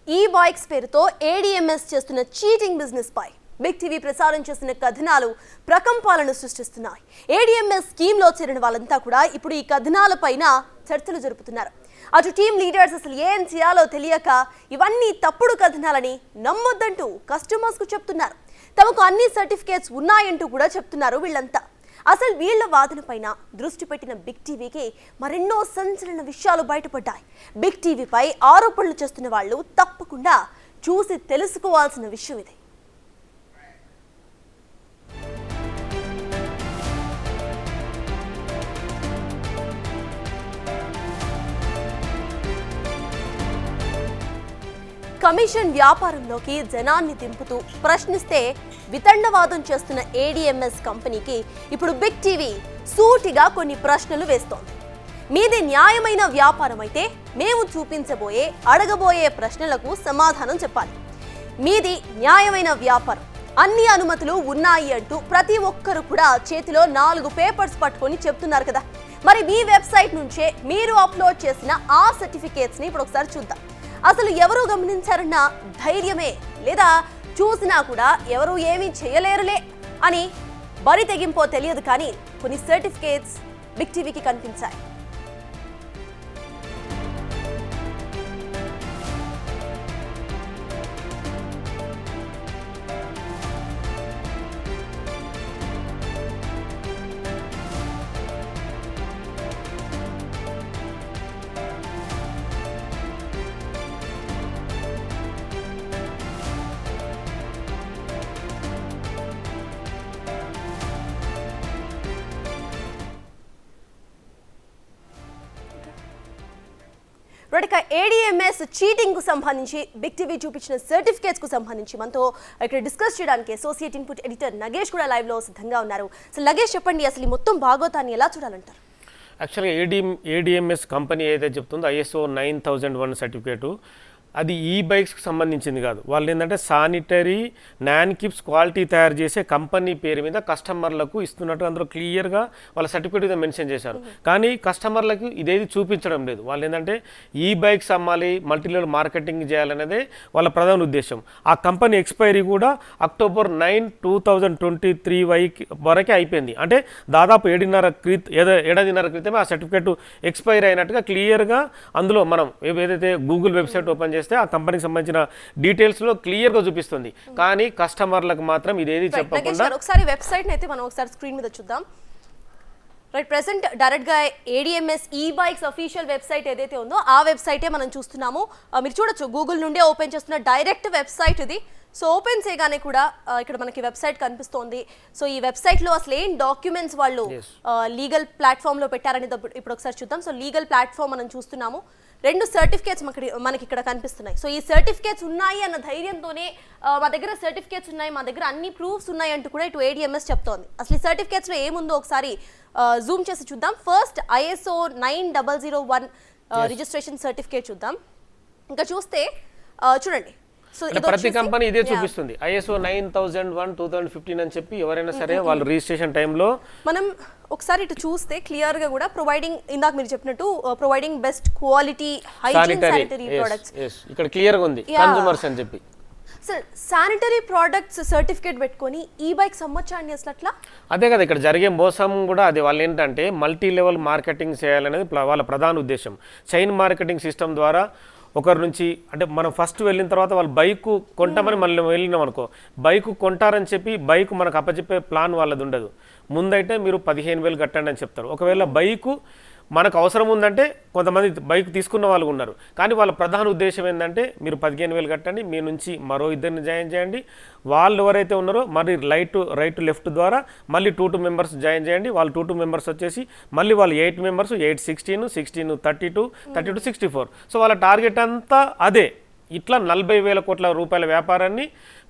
ఈ బైక్స్ పేరుతో ఏడీఎంఎస్ చేస్తున్న చీటింగ్ బిజినెస్ పై బిగ్ టీవీ ప్రసారం చేస్తున్న కథనాలు ప్రకంపాలను సృష్టిస్తున్నాయి. ఏడీఎంఎస్ స్కీమ్ లో చేరిన వాళ్ళంతా కూడా ఇప్పుడు ఈ కథనాలపైన చర్చలు జరుపుతున్నారు. అటు టీమ్ లీడర్స్ అసలు ఏం చేయాలో తెలియక ఇవన్నీ తప్పుడు కథనాలని నమ్మొద్దంటూ కస్టమర్స్ కు చెప్తున్నారు. తమకు అన్ని సర్టిఫికేట్స్ ఉన్నాయంటూ కూడా చెప్తున్నారు వీళ్ళంతా. అసలు వీళ్ల వాదనపైన దృష్టి పెట్టిన బిగ్ టీవీకి మరెన్నో సంచలన విషయాలు బయటపడ్డాయి. బిగ్ టీవీపై ఆరోపణలు చేస్తున్న వాళ్ళు తప్పకుండా చూసి తెలుసుకోవాల్సిన విషయం ఇది. కమిషన్ వ్యాపారంలోకి జనాన్ని దింపుతూ ప్రశ్నిస్తే వితండవాదం చేస్తున్న ఏడీఎంఎస్ కంపెనీకి ఇప్పుడు బిగ్ టీవీ సూటిగా కొన్ని ప్రశ్నలు వేస్తోంది. మీది న్యాయమైన వ్యాపారం అయితే మేము చూపించబోయే అడగబోయే ప్రశ్నలకు సమాధానం చెప్పాలి. మీది న్యాయమైన వ్యాపారం, అన్ని అనుమతులు ఉన్నాయి అంటూ ప్రతి ఒక్కరు కూడా చేతిలో 4 పేపర్స్ పట్టుకొని చెప్తున్నారు కదా. మరి మీ వెబ్సైట్ నుంచే మీరు అప్లోడ్ చేసిన ఆ సర్టిఫికేట్స్ ని ఇప్పుడు ఒకసారి చూద్దాం. అసలు ఎవరు గమనించారన్న ధైర్యమే లేదా చూసినా కూడా ఎవరు ఏమీ చేయలేరులే అని బరి తెగింపో తెలియదు, కానీ కొన్ని సర్టిఫికేట్స్ బిగ్ టీవీకి కనిపించాయి. ఏడీఎంఎస్ చీటింగ్ కు సంబంధించి బిగ్ టీవీ చూపించిన సర్టిఫికేట్స్ కు సంబంధించి మనతో ఇక్కడ డిస్కస్ చేయడానికి అసోసియేట్ ఇన్పుట్ ఎడిటర్ నగేష్ కూడా లైవ్ లో సిద్ధంగా ఉన్నారు. సో నగేష్, చెప్పండి, అసలు ఈ మొత్తం భాగోతాన్ని ఎలా చూడాలంటారు? యాక్చువల్గా ఏడీఎంఎస్ కంపెనీ ఏదైతే చెప్తుందో ISO 9001 సర్టిఫికేటు అది ఈ బైక్స్కి సంబంధించింది కాదు. వాళ్ళు ఏంటంటే శానిటరీ నాన్ కిప్స్ క్వాలిటీ తయారు చేసే కంపెనీ పేరు మీద కస్టమర్లకు ఇస్తున్నట్టు అందులో క్లియర్గా వాళ్ళ సర్టిఫికేట్ మీద మెన్షన్ చేశారు. కానీ కస్టమర్లకు ఇదేది చూపించడం లేదు. వాళ్ళు ఏంటంటే ఈ బైక్స్ అమ్మాలి, మల్టీ లెవెల్ మార్కెటింగ్ చేయాలనేదే వాళ్ళ ప్రధాన ఉద్దేశం. ఆ కంపెనీ ఎక్స్పైరీ కూడా October 9, 2023 వరకే అయిపోయింది. అంటే దాదాపు ఏడాదిన్నర క్రితమే ఆ సర్టిఫికేట్ ఎక్స్పైరీ అయినట్టుగా క్లియర్గా అందులో మనం ఏదైతే గూగుల్ వెబ్సైట్ ఓపెన్ ఆ కంపెనీకి సంబంధించిన డీటెయిల్స్ లో క్లియర్ గా చూపిస్తుంది. కానీ కస్టమర్లకు మాత్రం ఇదేది చెప్పకుండా ఒకసారి వెబ్సైట్ అయితే మనం ఒకసారి స్క్రీన్ మీద చూద్దాం. రైట్, ప్రెసెంట్ డైరెక్ట్ గా ఏడీఎంఎస్ ఈ బైక్స్ అఫీషియల్ వెబ్సైట్ ఏదైతే ఉందో ఆ వెబ్సైటే మనం చూస్తున్నాము. మీరు చూడొచ్చు, గూగుల్ నుండే ఓపెన్ చేస్తున్న డైరెక్ట్ వెబ్సైట్ ఇది. సో ఓపెన్ చేయగానే కూడా ఇక్కడ మనకి వెబ్సైట్ కనిపిస్తోంది. సో ఈ వెబ్సైట్ లో అసలు ఏం డాక్యుమెంట్స్ వాళ్ళు లీగల్ ప్లాట్ఫామ్ లో పెట్టారని ఇప్పుడు ఒకసారి చూద్దాం. సో లీగల్ ప్లాట్ఫామ్ మనం చూస్తున్నాము. 2 సర్టిఫికేట్స్ మనకి ఇక్కడ కనిపిస్తున్నాయి. సో ఈ సర్టిఫికేట్స్ ఉన్నాయి అన్న ధైర్యంతోనే మా దగ్గర సర్టిఫికేట్స్ ఉన్నాయి, మా దగ్గర అన్ని ప్రూఫ్స్ ఉన్నాయి అంటూ కూడా ఇటు ఏడీఎంఎస్ చెప్తోంది. అసలు ఈ సర్టిఫికేట్స్ లో ఏముందో ఒకసారి జూమ్ చేసి చూద్దాం. ఫస్ట్ ISO 9001 రిజిస్ట్రేషన్ సర్టిఫికేట్ చూద్దాం. ఇంకా చూస్తే చూడండి, ప్రతి కంపెనీ ఇదే చూపిస్తుంది. ISO 9001 2015 అని చెప్పి ఎవరైనా సరే వాళ్ళు రిజిస్ట్రేషన్ టైంలో మనం ఒకసారి ఇటు చూస్తే క్లియర్ గా కూడా ప్రొవైడింగ్, ఇందాక మీరు చెప్పినట్టు providing best quality hygiene sanitary products ఇక్కడ క్లియర్ గా ఉంది, కన్స్యూమర్స్ అని చెప్పి. సార్, శానిటరీ ప్రొడక్ట్స్ సర్టిఫికేట్ పెట్టుకొని ఈ బైక్ అమ్మొచ్చండి అసలు అట్లా? అదే కదా ఇక్కడ జరిగే మోసం కూడా అదే. వాళ్ళు ఏంటంటే మల్టీ లెవెల్ మార్కెటింగ్ చేయాలనేది వాళ్ళ ప్రధాన ఉద్దేశం. చైన్ మార్కెటింగ్ సిస్టమ్ ద్వారా ఒకరి నుంచి, అంటే మనం ఫస్ట్ వెళ్ళిన తర్వాత వాళ్ళు బైక్ కొంటామని మళ్ళీ వెళ్ళినాం అనుకో, బైక్ కొంటారని చెప్పి బైక్ మనకు అప్పచెప్పే ప్లాన్ వాళ్ళది ఉండదు. ముందైతే మీరు 15,000 కట్టండి అని చెప్తారు. ఒకవేళ బైకు మనకు అవసరం ఉందంటే కొంతమంది బైక్ తీసుకున్న వాళ్ళు ఉన్నారు. కానీ వాళ్ళ ప్రధాన ఉద్దేశం ఏంటంటే మీరు 15,000 కట్టండి, మీ నుంచి మరో 2 జాయిన్ చేయండి, వాళ్ళు ఎవరైతే ఉన్నారో మరి రైట్ లెఫ్ట్ ద్వారా మళ్ళీ 2 మెంబర్స్ జాయిన్ చేయండి. వాళ్ళు 2 మెంబర్స్ వచ్చేసి మళ్ళీ వాళ్ళు 8 మెంబర్స్, 8 16 16 32 32 64. సో వాళ్ళ టార్గెట్ అంతా అదే. ఇట్లా 40,000 కోట్ల రూపాయల వ్యాపారాన్ని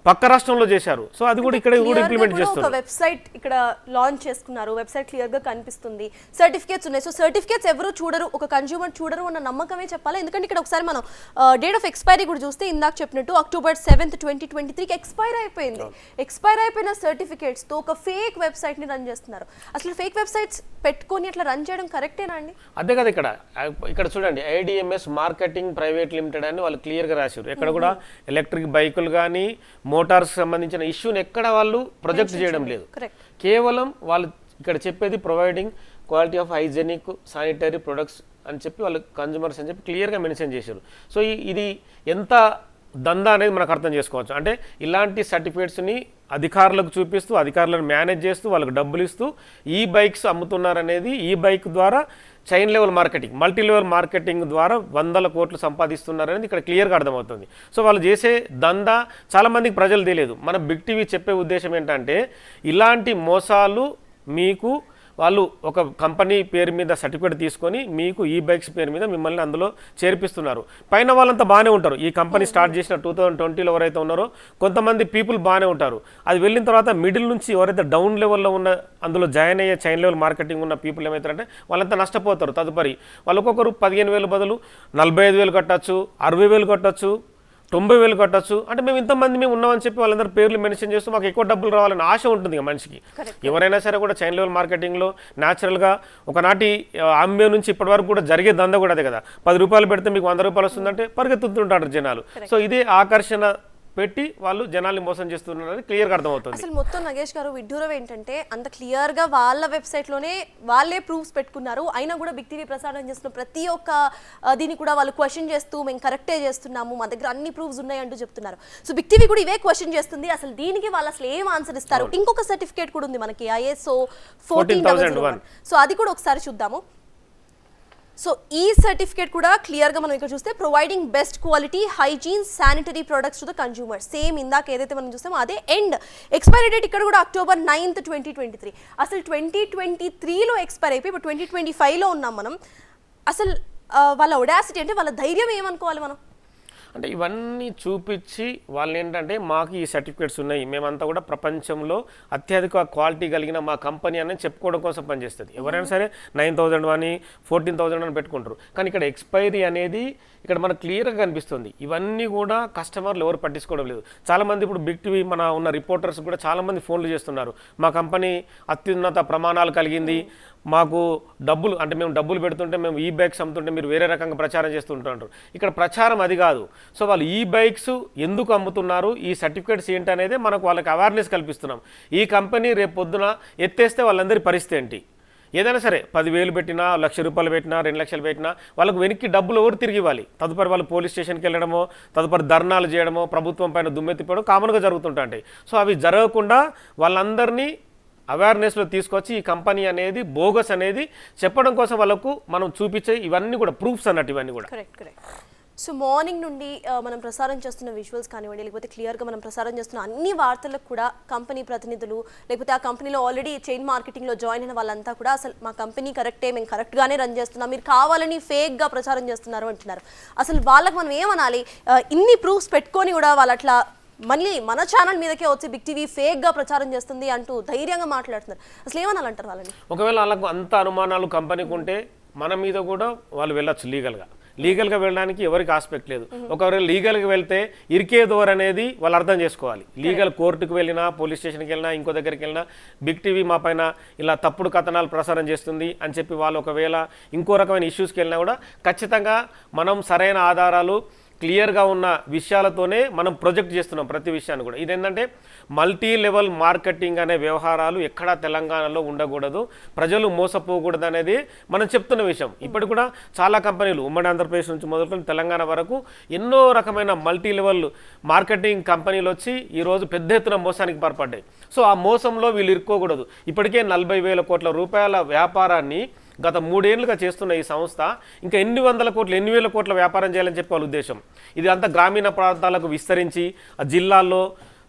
పక్క రాష్ట్రంలో చేశారు. సో అది కూడా ఇక్కడ కూడా ఇంప్లిమెంట్ ఒక చేస్తున్నారు. వెబ్సైట్ ఇక్కడ లాంచ్ చేసుకున్నారు, వెబ్సైట్ క్లియర్ గా కనిపిస్తుంది, సర్టిఫికేట్స్ ఉన్నాయి. సో సర్టిఫికేట్స్ ఎవరు చూడరు, ఒక కన్స్యూమర్ చూడరు అన్న నమ్మకమే చెప్పాలి. ఎందుకంటే ఇక్కడ ఒకసారి మనం డేట్ ఆఫ్ ఎక్స్పైరీ కూడా చూస్తే ఇందాక చెప్పినట్టు October 7th 2023కి ఎక్స్పైర్ అయిపోయింది. ఎక్స్పైర్ అయిపోయిన సర్టిఫికేట్స్ తో ఒక ఫేక్ వెబ్సైట్ ని రన్ చేస్తున్నారు. అసలు ఫేక్ వెబ్సైట్స్ పెట్టుకొని అట్లా రన్ చేయడం కరెక్టేనా అండి? అదే కదా ఇక్కడ చూడండి, ఐడిఎంఎస్ మార్కెటింగ్ ప్రైవేట్ లిమిటెడ్ అని వాళ్ళు క్లియర్గా రాశారు. ఎక్కడ కూడా ఎలక్ట్రిక్ బైకులు కానీ మోటార్స్ సంబంధించిన ఇష్యూని ఎక్కడ వాళ్ళు ప్రొజెక్ట్ చేయడం లేదు. కేవలం వాళ్ళు ఇక్కడ చెప్పేది providing quality of hygienic sanitary products అని చెప్పి వాళ్ళు కన్జ్యూమర్స్ అని చెప్పి క్లియర్గా మెన్షన్ చేశారు. సో ఇది ఎంత దందా అనేది మనకు అర్థం చేసుకోవచ్చు. అంటే ఇలాంటి సర్టిఫికేట్స్ని అధికారులకు చూపిస్తూ, అధికారులను మేనేజ్ చేస్తూ, వాళ్ళకి డబ్బులు ఇస్తూ ఈ బైక్స్ అమ్ముతున్నారనేది, ఈ బైక్ ద్వారా chain level marketing, multi level marketing ద్వారా 100 కోట్లు సంపాదిస్తున్నారనేది ఇక్కడ క్లియర్గా అర్థమవుతుంది. సో వాళ్ళు చేసే దందా చాలామందికి ప్రజలు తెలియదు. మన బిగ్ టీవీ చెప్పే ఉద్దేశం ఏంటంటే ఇలాంటి మోసాలు మీకు వాళ్ళు ఒక కంపెనీ పేరు మీద సర్టిఫికేట్ తీసుకొని మీకు ఈ బైక్స్ పేరు మీద మిమ్మల్ని అందులో చేర్పిస్తున్నారు. పైన వాళ్ళంతా బాగానే ఉంటారు. ఈ కంపెనీ స్టార్ట్ చేసిన 2020లో ఎవరైతే ఉన్నారో కొంతమంది పీపుల్ బాగానే ఉంటారు. అది వెళ్ళిన తర్వాత మిడిల్ నుంచి ఎవరైతే డౌన్ లెవెల్లో ఉన్న అందులో జాయిన్ అయ్యే చైన్ లెవెల్ మార్కెటింగ్ ఉన్న పీపుల్ ఏమవుతారంటే వాళ్ళంతా నష్టపోతారు. తదుపరి వాళ్ళకొకరు 15,000 బదులు 45,000 కట్టచ్చు, 60,000 కట్టచ్చు, 90,000 కట్టచ్చు. అంటే మేము ఇంతమంది మేము ఉన్నామని చెప్పి వాళ్ళందరూ పేర్లు మెన్షన్ చేస్తూ మాకు ఎక్కువ డబ్బులు రావాలని ఆశ ఉంటుంది ఇక మనిషికి. ఎవరైనా సరే కూడా చైన్ లెవెల్ మార్కెటింగ్లో న్యాచురల్గా ఒకనాటి ఆంబే నుంచి ఇప్పటి వరకు కూడా జరిగే దంద కూడా అదే కదా. 10 రూపాయలు పెడితే మీకు 100 రూపాయలు వస్తుందంటే పరిగెత్తుతుంటారు జనాలు. సో ఇదే ఆకర్షణ పెట్టి వాళ్ళు జనాల్ని మోసం చేస్తున్నారని క్లియర్గా అర్థమవుతుంది. అసలు మొత్తం నగేష్ గారు విడ్డూరం ఏంటంటే అంత క్లియర్గా వాళ్ళ వెబ్సైట్లోనే వాళ్ళే ప్రూఫ్స్ పెట్టుకున్నారు. అయినా కూడా బిగ్ టీవీ ప్రసారం చేస్తున్న ప్రతి ఒక్క దీన్ని కూడా వాళ్ళు క్వశ్చన్ చేస్తూ మేము కరెక్టే చేస్తున్నాము, మా దగ్గర అన్ని ప్రూఫ్స్ ఉన్నాయి అంటూ చెప్తున్నారు. సో బిగ్ టీవీ కూడా ఇవే క్వశ్చన్ చేస్తుంది. అసలు దీనికి వాళ్ళు అసలు ఏం ఆన్సర్ ఇస్తారు? ఇంకొక సర్టిఫికేట్ కూడా ఉంది మనకి, ISO 14001. సో అది కూడా ఒకసారి చూద్దాము. సో ఈ సర్టిఫికేట్ కూడా క్లియర్గా మనం ఇక్కడ చూస్తే providing best quality hygiene sanitary products to the consumer. Same ఇందాక ఏదైతే మనం చూస్తామో అదే. అండ్ ఎక్స్పైరీ డేట్ ఇక్కడ కూడా October 9th 2023. అసలు 2023లో ఎక్స్పైర్ అయిపోయి ఇప్పుడు 2025లో ఉన్నాం మనం. అసలు వాళ్ళ ఒడాసిటీ అంటే వాళ్ళ ధైర్యం ఏమనుకోవాలి మనం? అంటే ఇవన్నీ చూపించి వాళ్ళు ఏంటంటే మాకు ఈ సర్టిఫికేట్స్ ఉన్నాయి, మేమంతా కూడా ప్రపంచంలో అత్యధిక క్వాలిటీ కలిగిన మా కంపెనీ అనేది చెప్పుకోవడం కోసం పనిచేస్తుంది. ఎవరైనా సరే 9,000 అని 14,000 అని పెట్టుకుంటారు. కానీ ఇక్కడ ఎక్స్పైరీ అనేది ఇక్కడ మనకు క్లియర్గా కనిపిస్తుంది. ఇవన్నీ కూడా కస్టమర్లు ఎవరు పట్టించుకోవడం లేదు. చాలామంది ఇప్పుడు బిగ్ టీవీ మన ఉన్న రిపోర్టర్స్ కూడా చాలామంది ఫోన్లు చేస్తున్నారు, మా కంపెనీ అత్యున్నత ప్రమాణాలు కలిగింది, మాకు డబ్బులు అంటే మేము డబ్బులు పెడుతుంటే మేము ఈ బైక్స్ అమ్ముతుంటే మీరు వేరే రకంగా ప్రచారం చేస్తుంటారు. ఇక్కడ ప్రచారం అది కాదు. సో వాళ్ళు ఈ బైక్స్ ఎందుకు అమ్ముతున్నారు, ఈ సర్టిఫికేట్స్ ఏంటనేది మనకు వాళ్ళకి అవేర్నెస్ కల్పిస్తున్నాం. ఈ కంపెనీ రేపు పొద్దున ఎత్తేస్తే వాళ్ళందరి పరిస్థితి ఏంటి? ఏదైనా సరే 10,000 పెట్టినా, 1,00,000 రూపాయలు పెట్టినా, 2 లక్షలు పెట్టినా వాళ్ళకు వెనక్కి డబ్బులు ఎవరు తిరిగి ఇవ్వాలి? తదుపరి వాళ్ళు పోలీస్ స్టేషన్కి వెళ్ళడమో, తదుపరి ధర్నాలు చేయడమో, ప్రభుత్వం పైన దుమ్మెత్తిపోవడం కామన్గా జరుగుతుంటాయి. సో అవి జరగకుండా వాళ్ళందరినీ అవేర్నెస్లో తీసుకొచ్చి ఈ కంపెనీ అనేది బోగస్ అనేది చెప్పడం కోసం వాళ్ళకు మనం చూపించే ఇవన్నీ కూడా ప్రూఫ్స్ అన్నట్టు ఇవన్నీ కూడా. కరెక్ట్. సో మార్నింగ్ నుండి మనం ప్రసారం చేస్తున్న విజువల్స్ కానివ్వండి, లేకపోతే క్లియర్గా మనం ప్రసారం చేస్తున్న అన్ని వార్తలకు కూడా కంపెనీ ప్రతినిధులు లేకపోతే ఆ కంపెనీలో ఆల్రెడీ చైన్ మార్కెటింగ్లో జాయిన్ అయిన వాళ్ళంతా కూడా అసలు మా కంపెనీ కరెక్టే, మేము కరెక్ట్గానే రన్ చేస్తున్నాం, మీరు కావాలని ఫేక్గా ప్రచారం చేస్తున్నారు అంటున్నారు. అసలు వాళ్ళకి మనం ఏమనాలి? ఇన్ని ప్రూఫ్స్ పెట్టుకొని కూడా వాళ్ళు అట్లా మళ్ళీ మన ఛానల్ మీదకే వచ్చి బిగ్ టీవీ ఫేక్గా ప్రచారం చేస్తుంది అంటూ ధైర్యంగా మాట్లాడుతున్నారు. అసలు ఏమనాలంటారు వాళ్ళని? ఒకవేళ వాళ్ళకు అంత అనుమానాలు కంపెనీకి ఉంటే మన మీద కూడా వాళ్ళు వెళ్ళొచ్చు లీగల్గా వెళ్ళడానికి ఎవరికి ఆస్పెక్ట్ లేదు. ఒకవేళ లీగల్గా వెళ్తే ఇరికేదోర్ అనేది వాళ్ళు అర్థం చేసుకోవాలి. లీగల్ కోర్టుకు వెళ్ళినా, పోలీస్ స్టేషన్కి వెళ్ళినా, ఇంకో దగ్గరికి వెళ్ళినా బిగ్ టీవీ మా పైన ఇలా తప్పుడు కథనాలు ప్రసారం చేస్తుంది అని చెప్పి వాళ్ళు ఒకవేళ ఇంకో రకమైన ఇష్యూస్కి వెళ్ళినా కూడా ఖచ్చితంగా మనం సరైన ఆధారాలు క్లియర్గా ఉన్న విషయాలతోనే మనం ప్రొజెక్ట్ చేస్తున్నాం ప్రతి విషయాన్ని కూడా. ఇదేంటంటే మల్టీ లెవెల్ మార్కెటింగ్ అనే వ్యవహారాలు ఎక్కడా తెలంగాణలో ఉండకూడదు, ప్రజలు మోసపోకూడదు అనేది మనం చెప్తున్న విషయం. ఇప్పటికి కూడా చాలా కంపెనీలు ఉమ్మడి ఆంధ్రప్రదేశ్ నుంచి మొదలుకొని తెలంగాణ వరకు ఎన్నో రకమైన మల్టీ లెవెల్ మార్కెటింగ్ కంపెనీలు వచ్చి ఈరోజు పెద్ద ఎత్తున మోసానికి పాల్పడ్డాయి. సో ఆ మోసంలో వీళ్ళు ఇరుక్కోకూడదు. ఇప్పటికే 40,000 కోట్ల రూపాయల వ్యాపారాన్ని గత 3 ఏళ్లుగా చేస్తున్న ఈ సంస్థ ఇంకా ఎన్ని వందల కోట్లు, ఎన్ని వేల కోట్ల వ్యాపారం చేయాలని చెప్పి వాళ్ళ ఉద్దేశం. ఇది అంతా గ్రామీణ ప్రాంతాలకు విస్తరించి ఆ జిల్లాల్లో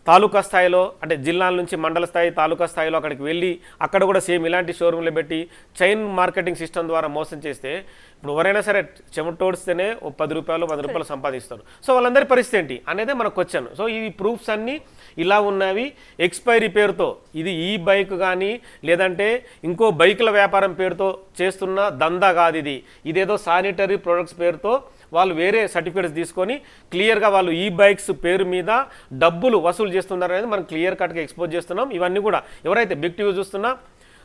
తాలూకా స్థాయిలో అంటే జిల్లాల నుంచి మండల స్థాయి తాలూకా స్థాయిలో అక్కడికి వెళ్ళి అక్కడ కూడా సేమ్ ఇలాంటి షోరూమ్లో పెట్టి చైన్ మార్కెటింగ్ సిస్టమ్ ద్వారా మోసం చేస్తే ఇప్పుడు ఎవరైనా సరే చెమటోడిస్తేనే ఓ 10 రూపాయలు 100 రూపాయలు సంపాదిస్తారు. సో వాళ్ళందరి పరిస్థితి ఏంటి అనేదే మనకు వచ్చాను. సో ఈ ప్రూఫ్స్ అన్నీ ఇలా ఉన్నవి. ఎక్స్పైరీ పేరుతో ఇది ఈ బైక్ కానీ లేదంటే ఇంకో బైకుల వ్యాపారం పేరుతో చేస్తున్న దందా కాదు ఇది. ఇదేదో శానిటరీ ప్రొడక్ట్స్ పేరుతో వాళ్ళు వేరే సర్టిఫికేట్స్ తీసుకొని క్లియర్గా వాళ్ళు ఈ బైక్స్ పేరు మీద డబ్బులు వసూలు చేస్తున్నారు అనేది మనం క్లియర్ కట్గా ఎక్స్పోజ్ చేస్తున్నాం. ఇవన్నీ కూడా ఎవరైతే బిగ్ టీవీ చూస్తున్నా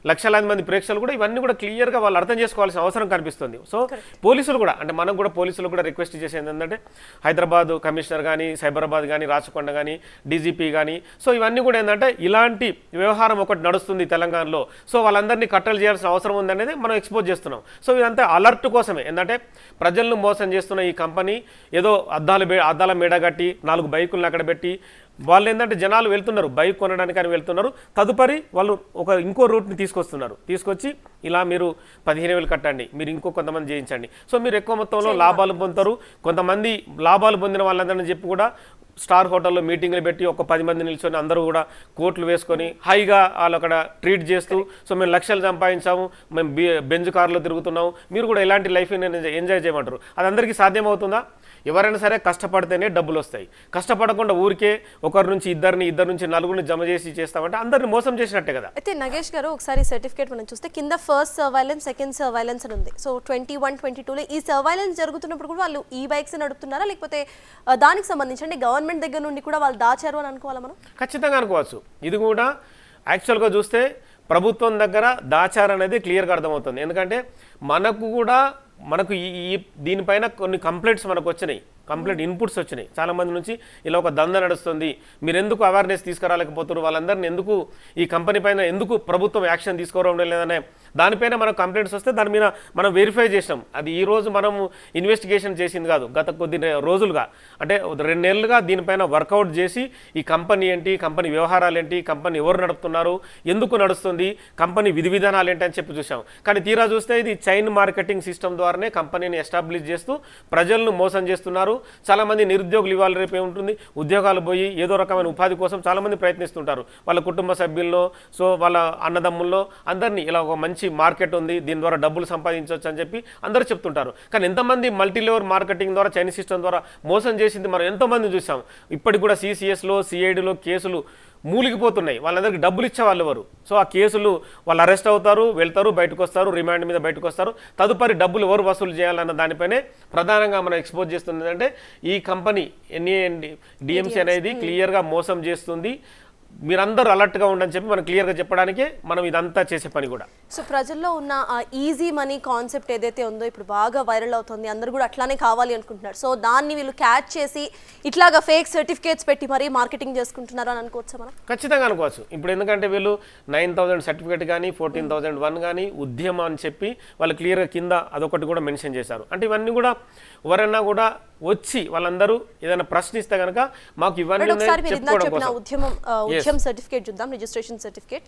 లక్షలాది మంది ప్రేక్షకులు కూడా ఇవన్నీ కూడా క్లియర్గా వాళ్ళు అర్థం చేసుకోవాల్సిన అవసరం కనిపిస్తుంది. సో పోలీసులు కూడా అంటే మనం కూడా పోలీసులు కూడా రిక్వెస్ట్ చేసేది ఏంటంటే హైదరాబాద్ కమిషనర్ కానీ సైబరాబాద్ కానీ రాచకొండ కానీ డీజీపీ కానీ సో ఇవన్నీ కూడా ఏంటంటే ఇలాంటి వ్యవహారం ఒకటి నడుస్తుంది తెలంగాణలో. సో వాళ్ళందరినీ కట్టలు చేయాల్సిన అవసరం ఉందనేది మనం ఎక్స్పోజ్ చేస్తున్నాం. సో ఇదంతా అలర్ట్ కోసమే. ఏంటంటే ప్రజలను మోసం చేస్తున్న ఈ కంపెనీ ఏదో అద్దాల మేడ కట్టి 4 బైకులను అక్కడ పెట్టి వాళ్ళు ఏంటంటే జనాలు వెళ్తున్నారు బైక్ కొనడానికి అని వెళ్తున్నారు. తదుపరి వాళ్ళు ఇంకో రూట్ని తీసుకొచ్చి ఇలా మీరు 15,000 కట్టండి, మీరు ఇంకో కొంతమంది చేయించండి. సో మీరు ఎక్కువ మొత్తంలో లాభాలు పొందుతారు. కొంతమంది లాభాలు పొందిన వాళ్ళందరినీ చెప్పి కూడా స్టార్ హోటల్లో మీటింగ్లు పెట్టి ఒక 10 మంది నిల్చొని అందరూ కూడా కోట్లు వేసుకొని హాయిగా వాళ్ళు అక్కడ ట్రీట్ చేస్తూ సో మేము లక్షలు సంపాదించాము, మేము బెంజ్ కార్లో తిరుగుతున్నాము, మీరు కూడా ఇలాంటి లైఫ్ని ఎంజాయ్ చేయమంటారు. అది అందరికీ సాధ్యమవుతుందా? ఎవరైనా సరే కష్టపడితేనే డబ్బులు వస్తాయి. కష్టపడకుండా ఊరికే ఒకరి నుంచి ఇద్దరు నుంచి 4 జమ చేసి చేస్తామంటే అందరిని మోసం చేసినట్టే కదా. అయితే నగేష్ గారు ఒకసారి సర్టిఫికేట్ మనం చూస్తే కింద ఫస్ట్ సర్వైలెన్స్ సెకండ్ సర్వైలెన్స్ అని ఉంది. సో 21-22లో ఈ సర్వైలెన్స్ జరుగుతున్నప్పుడు కూడా వాళ్ళు ఈ బైక్స్ నడుపుతున్నారా లేకపోతే దానికి సంబంధించి అంటే గవర్నమెంట్ దగ్గర నుండి కూడా వాళ్ళు దాచారు అని అనుకోవాలా మనం? ఖచ్చితంగా అనుకోవచ్చు. ఇది కూడా యాక్చువల్గా చూస్తే ప్రభుత్వం దగ్గర దాచారనేది క్లియర్గా అర్థమవుతుంది. ఎందుకంటే మనకు ఈ దీనిపైన కొన్ని కంప్లైంట్స్ మనకు వచ్చినాయి, కంప్లైంట్ ఇన్పుట్స్ వచ్చినాయి చాలామంది నుంచి. ఇలా ఒక దందా నడుస్తుంది, మీరు ఎందుకు అవేర్నెస్ తీసుకురాలేకపోతున్నారు, వాళ్ళందరినీ ఎందుకు ఈ కంపెనీ పైన ఎందుకు ప్రభుత్వం యాక్షన్ తీసుకోవడం లేదనే దానిపైన మనకు కంప్లైంట్స్ వస్తే దాని మీద మనం వెరిఫై చేసినాం. అది ఈ రోజు మనం ఇన్వెస్టిగేషన్ చేసింది కాదు, గత కొద్ది రోజులుగా అంటే 2 నెలలుగా దీనిపైన వర్కౌట్ చేసి ఈ కంపెనీ ఏంటి, కంపెనీ వ్యవహారాలు ఏంటి, కంపెనీ ఎవరు నడుపుతున్నారు, ఎందుకు నడుస్తుంది, కంపెనీ విధి విధానాలు ఏంటి అని చెప్పి చూసాం. కానీ తీరా చూస్తే ఇది చైన్ మార్కెటింగ్ సిస్టమ్ ద్వారానే కంపెనీని ఎస్టాబ్లిష్ చేస్తూ ప్రజలను మోసం చేస్తున్నారు. చాలామంది నిరుద్యోగులు ఇవాళ రేపు ఏముంటుంది ఉద్యోగాలు పోయి ఏదో రకమైన ఉపాధి కోసం చాలామంది ప్రయత్నిస్తుంటారు. వాళ్ళ కుటుంబ సభ్యుల్లో సో వాళ్ళ అన్నదమ్ముల్లో అందరినీ ఇలా ఒక మంచి మార్కెట్ ఉంది, దీని ద్వారా డబ్బులు సంపాదించవచ్చు అని చెప్పి అందరూ చెప్తుంటారు. కానీ ఎంతమంది మల్టీ లెవెల్ మార్కెటింగ్ ద్వారా చైనీస్ సిస్టమ్ ద్వారా మోసం చేసింది మనం ఎంతోమంది చూసాం. ఇప్పటికి కూడా సిసిఎస్లో సిఐడిలో కేసులు మూలిగిపోతున్నాయి. వాళ్ళందరికీ డబ్బులు ఇచ్చేవాళ్ళు ఎవరు? సో ఆ కేసులు వాళ్ళు అరెస్ట్ అవుతారు, వెళ్తారు, బయటకు వస్తారు, రిమాండ్ మీద బయటకు వస్తారు. తదుపరి డబ్బులు ఎవరు వసూలు చేయాలన్న దానిపైనే ప్రధానంగా మనం ఎక్స్పోజ్ చేస్తుంది. అంటే ఈ కంపెనీ డిఎంసీ అనేది క్లియర్గా మోసం చేస్తుంది, మీరందరూ అలర్ట్గా ఉండని చెప్పి మనం క్లియర్గా చెప్పడానికే మనం ఇదంతా చేసే పని కూడా. సో ప్రజల్లో ఉన్న ఆ ఈజీ మనీ కాన్సెప్ట్ ఏదైతే ఉందో ఇప్పుడు బాగా వైరల్ అవుతుంది, అందరూ కూడా అట్లానే కావాలి అనుకుంటున్నారు. సో దాన్ని వీళ్ళు క్యాచ్ చేసి ఇట్లాగా ఫేక్ సర్టిఫికేట్స్ పెట్టి మరీ మార్కెటింగ్ చేసుకుంటున్నారు అని అనుకోవచ్చా మనం? ఖచ్చితంగా అనుకోవచ్చు. ఇప్పుడు ఎందుకంటే వీళ్ళు 9,000 సర్టిఫికేట్ కానీ 14,001 కానీ ఉద్యమం అని చెప్పి వాళ్ళు క్లియర్గా కింద అదొకటి కూడా మెన్షన్ చేశారు. అంటే ఇవన్నీ కూడా ఎవరైనా కూడా వచ్చి వాళ్ళందరూ ఏదైనా ప్రశ్నిస్తే కనుక మాకు ఇవన్నీ ఉద్యమం సర్టిఫికేట్ చూద్దాం, రిజిస్ట్రేషన్ సర్టిఫికేట్.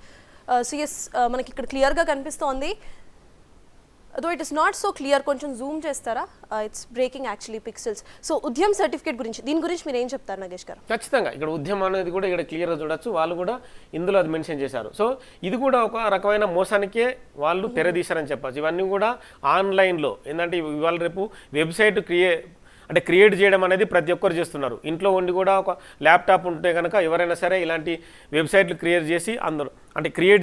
సో ఎస్ మనకి ఇక్కడ క్లియర్గా కనిపిస్తోంది. Though it is not so clear, కొంచెం జూమ్ చేస్తారా? It's breaking actually pixels. So Udyam certificate గురించి దీని గురించి మీరు ఏం చెప్తారు నగేష్ గారు? ఖచ్చితంగా ఇక్కడ ఉద్యమం అనేది కూడా ఇక్కడ క్లియర్గా చూడొచ్చు, వాళ్ళు కూడా ఇందులో అది మెన్షన్ చేశారు. సో ఇది కూడా ఒక రకమైన మోసానికే వాళ్ళు తెరదీశారని చెప్పచ్చు. ఇవన్నీ కూడా ఆన్లైన్లో ఏంటంటే ఇవాళ రేపు వెబ్సైట్ క్రియేట్ చేయడం అనేది ప్రతి ఒక్కరు చేస్తున్నారు. ఇంట్లో ఉండి కూడా ఒక ల్యాప్టాప్ ఉంటే కనుక ఎవరైనా సరే ఇలాంటి వెబ్సైట్లు క్రియేట్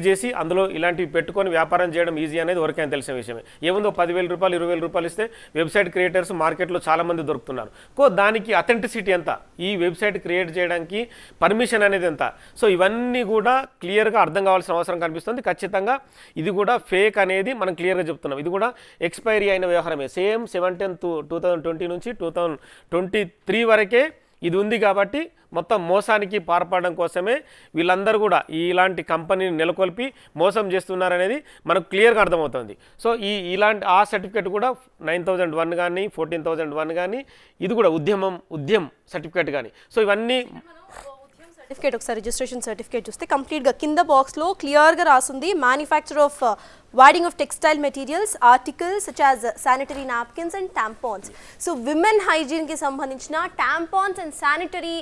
చేసి అందులో ఇలాంటివి పెట్టుకొని వ్యాపారం చేయడం ఈజీ అనేది ఎవరికైనా తెలిసిన విషయమే. ఏముందో 10,000 రూపాయలు 20,000 రూపాయలు ఇస్తే వెబ్సైట్ క్రియేటర్స్ మార్కెట్లో చాలామంది దొరుకుతున్నారు. దానికి అథెంటిసిటీ ఎంత, ఈ వెబ్సైట్ క్రియేట్ చేయడానికి పర్మిషన్ అనేది ఎంత, సో ఇవన్నీ కూడా క్లియర్గా అర్థం కావాల్సిన అవసరం కనిపిస్తుంది. ఖచ్చితంగా ఇది కూడా ఫేక్ అనేది మనం క్లియర్గా చెప్తున్నాం. ఇది కూడా ఎక్స్పైరీ అయిన వ్యవహారమే. సేమ్ 7/10/2020 నుంచి 2023 వరకే ఇది ఉంది. కాబట్టి మొత్తం మోసానికి పాల్పడడం కోసమే వీళ్ళందరూ కూడా ఇలాంటి కంపెనీని నెలకొల్పి మోసం చేస్తున్నారనేది మనకు క్లియర్గా అర్థమవుతుంది. సో ఇలాంటి ఆ సర్టిఫికేట్ కూడా 9,001 కానీ 14,001 కానీ ఇది కూడా ఉద్యమ్ సర్టిఫికేట్ కానీ. సో ఇవన్నీ సర్టిఫికేట్ ఒకసారి రిజిస్ట్రేషన్ సర్టిఫికేట్ చూస్తే కంప్లీట్గా కింద బాక్స్లో క్లియర్గా రాసింది manufacture of wadding of textile materials, articles such as sanitary napkins and tampons. So women హైజీన్కి సంబంధించిన టాంపాన్స్ అండ్ శానిటరీ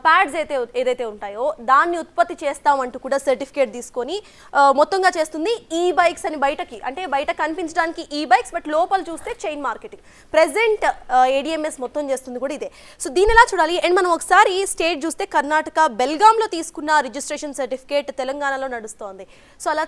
ప్యాడ్స్ ఏదైతే ఉంటాయో దాన్ని ఉత్పత్తి చేస్తామంటూ కూడా సర్టిఫికేట్ తీసుకొని మొత్తంగా చేస్తుంది. ఈ బైక్స్ అని అంటే బయట కనిపించడానికి ఈ బైక్స్, బట్ లోపల చూస్తే చైన్ మార్కెటింగ్. ప్రెసెంట్ ADMS మొత్తం చేస్తుంది కూడా ఇదే. సో దీని ఎలా చూడాలి? అండ్ మనం ఒకసారి స్టేట్ చూస్తే కర్ణాటక బెల్గాంలో తీసుకున్న రిజిస్ట్రేషన్ సర్టిఫికేట్ తెలంగాణలో నడుస్తోంది. సో అలా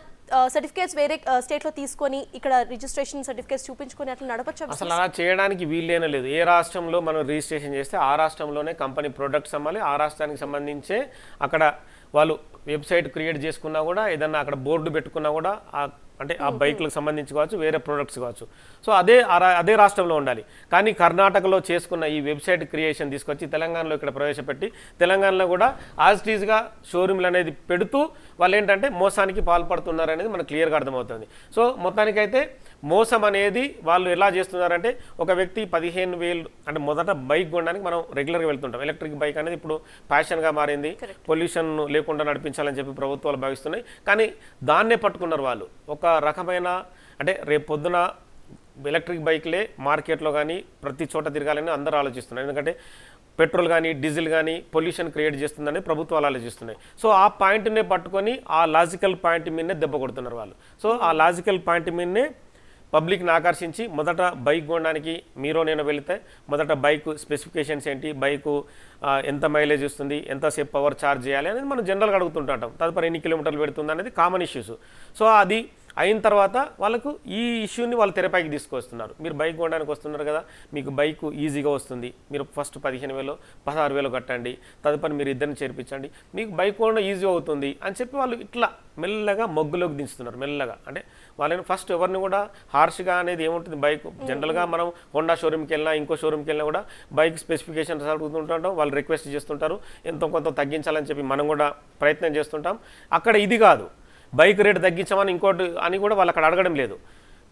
సర్టిఫికేట్స్ వేరే స్టేట్లో తీసుకొని ఇక్కడ రిజిస్ట్రేషన్ సర్టిఫికేట్స్ చూపించుకొని అట్లా నడపచ్చు. అసలు అలా చేయడానికి వీల్లేనే లేదు. ఏ రాష్ట్రంలో మనం రిజిస్ట్రేషన్ చేస్తే ఆ రాష్ట్రంలోనే కంపెనీ ప్రొడక్ట్స్ అమ్మాలి. ఆ రాష్ట్రానికి సంబంధించే అక్కడ వాళ్ళు వెబ్సైట్ క్రియేట్ చేసుకున్నా కూడా, ఏదన్నా అక్కడ బోర్డు పెట్టుకున్నా కూడా, అంటే ఆ బైక్లకు సంబంధించి కావచ్చు, వేరే ప్రొడక్ట్స్ కావచ్చు. సో అదే రాష్ట్రంలో ఉండాలి. కానీ కర్ణాటకలో చేసుకున్న ఈ వెబ్సైట్ క్రియేషన్ తీసుకొచ్చి తెలంగాణలో ఇక్కడ ప్రవేశపెట్టి తెలంగాణలో కూడా యాజ్ ఇట్ ఈజ్గా షోరూమ్లు అనేది పెడుతూ వాళ్ళు ఏంటంటే మోసానికి పాల్పడుతున్నారు అనేది మనకు క్లియర్గా అర్థమవుతుంది. సో మొత్తానికైతే మోసం అనేది వాళ్ళు ఎలా చేస్తున్నారంటే, ఒక వ్యక్తి 15,000 అంటే మొదట బైక్ కొనడానికి మనం రెగ్యులర్గా వెళ్తుంటాం. ఎలక్ట్రిక్ బైక్ అనేది ఇప్పుడు ఫ్యాషన్గా మారింది. పొల్యూషన్ లేకుండా నడిపించాలని చెప్పి ప్రభుత్వాలు భావిస్తున్నాయి. కానీ దాన్నే పట్టుకున్నారు వాళ్ళు. ఒక రకమైన అంటే రేపు పొద్దున ఎలక్ట్రిక్ బైక్లే మార్కెట్లో కానీ ప్రతి చోట తిరగాలని అందరూ ఆలోచిస్తున్నారు. ఎందుకంటే పెట్రోల్ కానీ డీజిల్ కానీ పొల్యూషన్ క్రియేట్ చేస్తుందని ప్రభుత్వాలు ఆలోచిస్తున్నాయి. సో ఆ పాయింట్నే పట్టుకొని ఆ లాజికల్ పాయింట్ మీదనే దెబ్బ కొడుతున్నారు వాళ్ళు. సో ఆ లాజికల్ పాయింట్ మీదనే పబ్లిక్ని ఆకర్షించి మొదట బైక్ కొనడానికి మీరు నేను వెళితే మొదట బైక్ స్పెసిఫికేషన్స్ ఏంటి, బైకు ఎంత మైలేజ్ ఇస్తుంది, ఎంతసేపు పవర్ ఛార్జ్ చేయాలి అనేది మనం జనరల్గా అడుగుతుంటాం. తదుపరి ఎన్ని కిలోమీటర్లు పెడుతుంది అనేది కామన్ ఇష్యూస్. సో అది అయిన తర్వాత వాళ్ళకు ఈ ఇష్యూని వాళ్ళు తెరపైకి తీసుకొస్తున్నారు. మీరు బైక్ కొనడానికి వస్తున్నారు కదా, మీకు బైక్ ఈజీగా వస్తుంది, మీరు ఫస్ట్ 15,000 16,000 కట్టండి, తదుపరి మీరు ఇద్దరిని చేర్పించండి, మీకు బైక్ కొనడం ఈజీ అవుతుంది అని చెప్పి వాళ్ళు ఇట్లా మెల్లగా మొగ్గులోకి దించుతున్నారు. మెల్లగా అంటే వాళ్ళని ఫస్ట్ ఎవరిని కూడా హార్ష్గా అనేది ఏముంటుంది, బైక్ జనరల్గా మనం హోండా షోరూమ్కి వెళ్ళినా ఇంకో షోరూమ్కి వెళ్ళినా కూడా బైక్ స్పెసిఫికేషన్స్ అడుగుతుంటాం, వాళ్ళు రిక్వెస్ట్ చేస్తుంటారు ఎంతో కొంత తగ్గించాలని చెప్పి మనం కూడా ప్రయత్నం చేస్తుంటాం. అక్కడ ఇది కాదు, బైక్ రేటు తగ్గించామని ఇంకోటి అని కూడా వాళ్ళు అక్కడ అడగడం లేదు.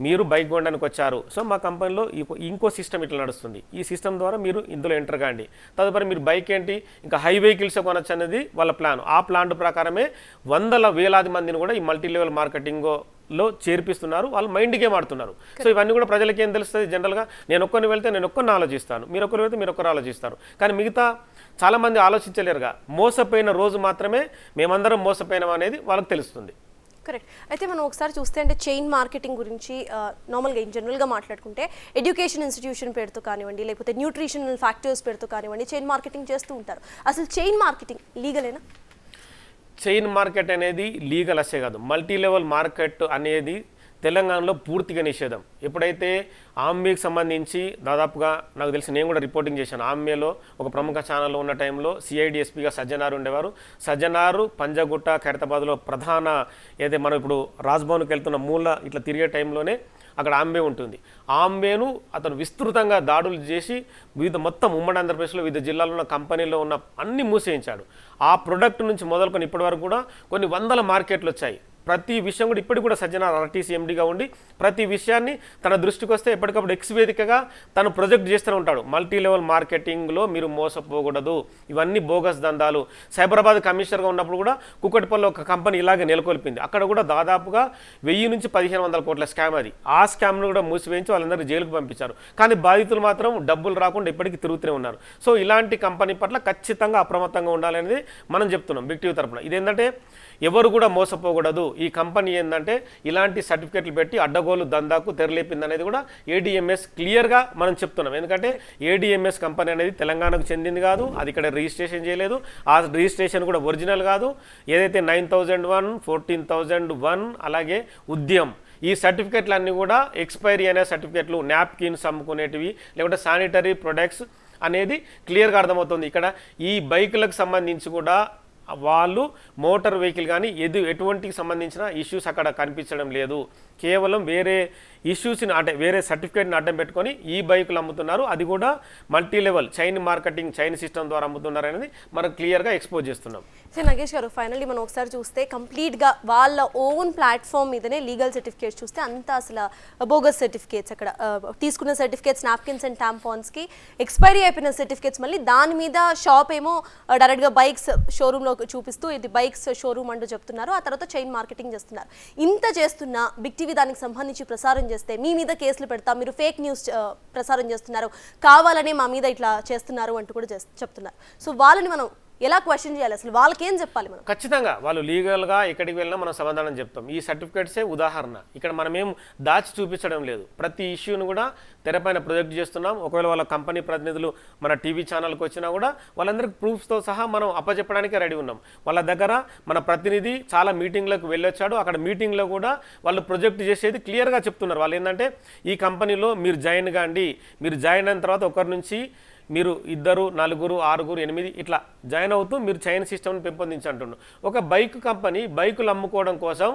మీరు బైక్ కొనడానికి వచ్చారు, సో మా కంపెనీలో ఇంకో సిస్టమ్ ఇట్లా నడుస్తుంది, ఈ సిస్టమ్ ద్వారా మీరు ఇందులో ఎంటర్ కాండి, తదుపరి మీరు బైక్ ఏంటి ఇంకా హై వెహికల్స్ కొనొచ్చు అనేది వాళ్ళ ప్లాన్. ఆ ప్లాన్ ప్రకారమే వేలాది మందిని కూడా ఈ మల్టీ లెవెల్ మార్కెటింగ్లో చేర్పిస్తున్నారు. వాళ్ళు మైండ్ గేమ్ ఆడుతున్నారు. సో ఇవన్నీ కూడా ప్రజలకి ఏం తెలుస్తుంది, జనరల్గా నేను ఒక్కరిని వెళ్తే నేను ఒక్కరిని ఆలోచిస్తాను, మీరు ఒక్కరు వెళ్తే మీరు ఒక్కరు ఆలోచిస్తారు. కానీ మిగతా చాలామంది ఆలోచించలేరుగా. మోసపోయిన రోజు మాత్రమే మేమందరం మోసపోయినాం అనేది వాళ్ళకి తెలుస్తుంది. కరెక్ట్. అయితే మనం ఒకసారి చూస్తే అంటే చైన్ మార్కెటింగ్ గురించి నార్మల్గా జనరల్గా మాట్లాడుకుంటే ఎడ్యుకేషన్ ఇన్స్టిట్యూషన్ పేరుతో కానివ్వండి, లేకపోతే న్యూట్రిషనల్ ఫ్యాక్టర్స్ పేరుతో కానివ్వండి చైన్ మార్కెటింగ్ చేస్తూ ఉంటారు. అసలు చైన్ మార్కెటింగ్ లీగలేనా? చైన్ మార్కెట్ అనేది లీగల్ అసే కాదు, మల్టీ లెవెల్ మార్కెట్ అనేది తెలంగాణలో పూర్తిగా నిషేధం. ఎప్పుడైతే ఆంబేకి సంబంధించి దాదాపుగా నాకు తెలిసి నేను కూడా రిపోర్టింగ్ చేశాను. ఆంబేలో ఒక ప్రముఖ ఛానల్లో ఉన్న టైంలో సిఐడిఎస్పీగా సజ్జనారు ఉండేవారు. సజ్జనారు పంజగుట్ట ఖైరతాబాద్లో ప్రధాన ఏదైతే మనం ఇప్పుడు రాజ్భవన్కి వెళ్తున్న మూల ఇట్లా తిరిగే టైంలోనే అక్కడ ఆంబే ఉంటుంది. ఆంబేను అతను విస్తృతంగా దాడులు చేసి మొత్తం ఉమ్మడి ఆంధ్రప్రదేశ్లో వివిధ జిల్లాలో ఉన్న కంపెనీలో ఉన్న అన్ని మూసేయించాడు. ఆ ప్రొడక్ట్ నుంచి మొదలుకొని ఇప్పటి వరకు కూడా కొన్ని వందల మార్కెట్లు వచ్చాయి. ప్రతి విషయం కూడా ఇప్పటికి కూడా సజ్జనార్ ఆర్టీసీ ఎండీగా ఉండి ప్రతి విషయాన్ని తన దృష్టికి వస్తే ఎప్పటికప్పుడు ఎక్స్ వేదికగా తను ప్రొజెక్ట్ చేస్తూనే ఉంటాడు. మల్టీ లెవెల్ మార్కెటింగ్లో మీరు మోసపోకూడదు, ఇవన్నీ బోగస్ దందాలు. సైబరాబాద్ కమిషనర్గా ఉన్నప్పుడు కూడా కుక్కటిపల్లిలో ఒక కంపెనీ ఇలాగే నెలకొల్పింది. అక్కడ కూడా దాదాపుగా 1000 నుంచి 1500 కోట్ల స్కామ్ అది. ఆ స్కామ్ను కూడా మూసివేయించి వాళ్ళందరినీ జైలుకు పంపించారు. కానీ బాధితులు మాత్రం డబ్బులు రాకుండా ఇప్పటికీ తిరుగుతూనే ఉన్నారు. సో ఇలాంటి కంపెనీ పట్ల ఖచ్చితంగా అప్రమత్తంగా ఉండాలనేది మనం చెప్తున్నాం బిగ్ టీవీ తరఫున. ఇదేంటంటే ఎవరు కూడా మోసపోకూడదు. ఈ కంపెనీ ఏంటంటే ఇలాంటి సర్టిఫికెట్లు పెట్టి అడ్డగోలు దందాకు తెరలేపింది అనేది కూడా ADMS క్లియర్గా మనం చెప్తున్నాం. ఎందుకంటే ADMS కంపెనీ అనేది తెలంగాణకు చెందింది కాదు, అది ఇక్కడ రిజిస్ట్రేషన్ చేయలేదు, ఆ రిజిస్ట్రేషన్ కూడా ఒరిజినల్ కాదు. ఏదైతే 9001, 14,001 అలాగే ఉద్యమ్ ఈ సర్టిఫికెట్లు అన్నీ కూడా ఎక్స్పైరీ అనే సర్టిఫికెట్లు, నాప్కిన్స్ అమ్ముకునేటివి లేకుంటే శానిటరీ ప్రొడక్ట్స్ అనేది క్లియర్గా అర్థమవుతుంది. ఇక్కడ ఈ బైకులకు సంబంధించి కూడా వాళ్ళు మోటార్ వెహికల్ కానీ ఎటువంటి సంబంధించిన ఇష్యూస్ అక్కడ కనిపించడం లేదు. కేవలం వేరే ఇష్యూస్ని అంటే వేరే సర్టిఫికేట్ని అడ్డం పెట్టుకొని ఈ బైకులు అమ్ముతున్నారు. అది కూడా multi level chain marketing chain system ద్వారా అమ్ముతున్నారు అనేది మనం క్లియర్గా ఎక్స్పోజ్ చేస్తున్నాం. సో నగేష్ గారు, ఫైనల్లీ మనం ఒకసారి చూస్తే కంప్లీట్గా వాళ్ళ ఓన్ ప్లాట్ఫామ్ మీదనే లీగల్ సర్టిఫికేట్స్ చూస్తే అంతా అసలు బోగస్ సర్టిఫికేట్స్. అక్కడ తీసుకున్న సర్టిఫికేట్స్ నాప్కిన్స్ అండ్ టాంపాన్స్కి ఎక్స్పైరీ అయిపోయిన సర్టిఫికేట్స్, మళ్ళీ దాని మీద షాప్ ఏమో డైరెక్ట్గా బైక్స్ షోరూంలో చూపిస్తూ ఇది బైక్స్ షోరూమ్ అంటూ చెప్తున్నారు. ఆ తర్వాత చైన్ మార్కెటింగ్ చేస్తున్నారు. ఇంత చేస్తున్నా బిగ్ టీవీ దానికి సంబంధించి ప్రసారం చేస్తే మీ మీద కేసులు పెడతాం, మీరు ఫేక్ న్యూస్ ప్రసారం చేస్తున్నారు, కావాలనే మా మీద ఇట్లా చేస్తున్నారు అంటూ కూడా చెప్తున్నారు. సో వాళ్ళని మనం ఎలా క్వశ్చన్ చేయాలి, అసలు వాళ్ళకి ఏం చెప్పాలి మనం? ఖచ్చితంగా వాళ్ళు లీగల్గా ఎక్కడికి వెళ్ళినా మనం సమాధానం చెప్తాం. ఈ సర్టిఫికేట్సే ఉదాహరణ. ఇక్కడ మనం ఏం దాచి చూపించడం లేదు. ప్రతి ఇష్యూను కూడా తెరపైన ప్రొజెక్ట్ చేస్తున్నాం. ఒకవేళ వాళ్ళ కంపెనీ ప్రతినిధులు మన టీవీ ఛానల్కి వచ్చినా కూడా వాళ్ళందరికీ ప్రూఫ్స్తో సహా మనం అప్పచెప్పడానికి రెడీ ఉన్నాం. వాళ్ళ దగ్గర మన ప్రతినిధి చాలా మీటింగ్లకు వెళ్ళొచ్చాడు. అక్కడ మీటింగ్లో కూడా వాళ్ళు ప్రొజెక్ట్ చేసేది క్లియర్గా చెప్తున్నారు. వాళ్ళు ఏంటంటే ఈ కంపెనీలో మీరు జాయిన్ కాండి, మీరు జాయిన్ అయిన తర్వాత ఒకరి నుంచి మీరు 2, 4, 6, 8 ఇట్లా జాయిన్ అవుతూ మీరు చైన్ సిస్టమ్ని పెంపొందించంటున్నారు. ఒక బైక్ కంపెనీ బైకులు అమ్ముకోవడం కోసం,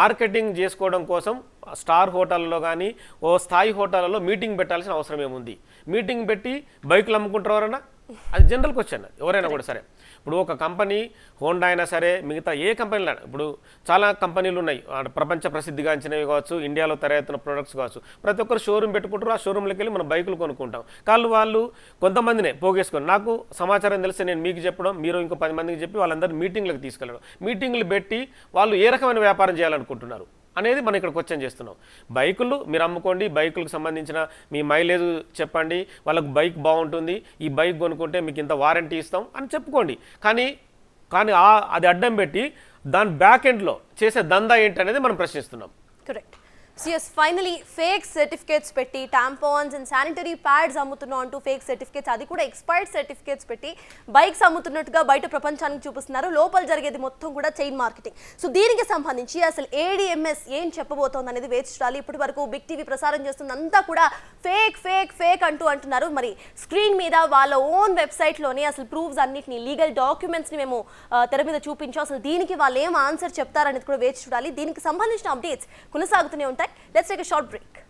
మార్కెటింగ్ చేసుకోవడం కోసం స్టార్ హోటల్లో కానీ ఓ స్థాయి హోటళ్ళలో మీటింగ్ పెట్టాల్సిన అవసరం ఏముంది? మీటింగ్ పెట్టి బైకులు అమ్ముకుంటారన్నా అది జనరల్ క్వశ్చన్. ఎవరైనా కూడా సరే, ఇప్పుడు ఒక కంపెనీ హోండా అయినా సరే, మిగతా ఏ కంపెనీలు అయినా, ఇప్పుడు చాలా కంపెనీలు ఉన్నాయి ప్రపంచ ప్రసిద్ధిగాంచినవి కావచ్చు, ఇండియాలో తయారవుతున్న ప్రొడక్ట్స్ కావచ్చు. ప్రతి ఒక్కరు షోరూమ్ పెట్టుకుంటారు. ఆ షోరూమ్లోకి వెళ్ళి మనం బైకులు కొనుక్కుంటాం. వాళ్ళు కొంతమందినే పోగేసుకొని నాకు సమాచారం తెలిస్తే నేను మీకు చెప్పడం, మీరు ఇంకో 10 మందికి చెప్పి వాళ్ళందరూ మీటింగ్లకు తీసుకెళ్ళడం, మీటింగ్లు పెట్టి వాళ్ళు ఏ రకమైన వ్యాపారం చేయాలనుకుంటున్నారు అనేది మనం ఇక్కడ క్వశ్చన్ చేస్తున్నాం. బైకులు మీరు అమ్ముకోండి, బైకులకు సంబంధించిన మీ మైలేజ్ చెప్పండి, వాళ్ళకు బైక్ బాగుంటుంది, ఈ బైక్ కొనుక్కుంటే మీకు ఇంత వారంటీ ఇస్తాం అని చెప్పుకోండి. కానీ అది అడ్డం పెట్టి దాని బ్యాక్ ఎండ్లో చేసే దందా ఏంటి అనేది మనం ప్రశ్నిస్తున్నాం. Correct. So yes, finally fake certificates పెట్టి టాంపాన్స్ అండ్ శానిటరీ ప్యాడ్స్ అమ్ముతున్నాం అంటూ ఫేక్ సర్టిఫికేట్స్, అది కూడా ఎక్స్పైర్డ్ సర్టిఫికేట్స్ పెట్టి బైక్స్ అమ్ముతున్నట్టుగా బయట ప్రపంచానికి చూపిస్తున్నారు. లోపల జరిగేది మొత్తం కూడా చైన్ మార్కెటింగ్. సో దీనికి సంబంధించి అసలు ADMS ఏం చెప్పబోతోంది అనేది వేచి చూడాలి. ఇప్పటి వరకు బిగ్ టీవీ ప్రసారం చేస్తుందంతా కూడా ఫేక్ ఫేక్ ఫేక్ అంటున్నారు. మరి స్క్రీన్ మీద వాళ్ళ ఓన్ వెబ్సైట్లోనే అసలు ప్రూఫ్స్ అన్నిటిని, లీగల్ డాక్యుమెంట్స్ని మేము తెర మీద చూపించాం. అసలు దీనికి వాళ్ళు ఏం ఆన్సర్ చెప్తారనేది కూడా వేచి చూడాలి. దీనికి సంబంధించిన అప్డేట్స్ కొనసాగుతూనే ఉంటాయి. Let's take a short break.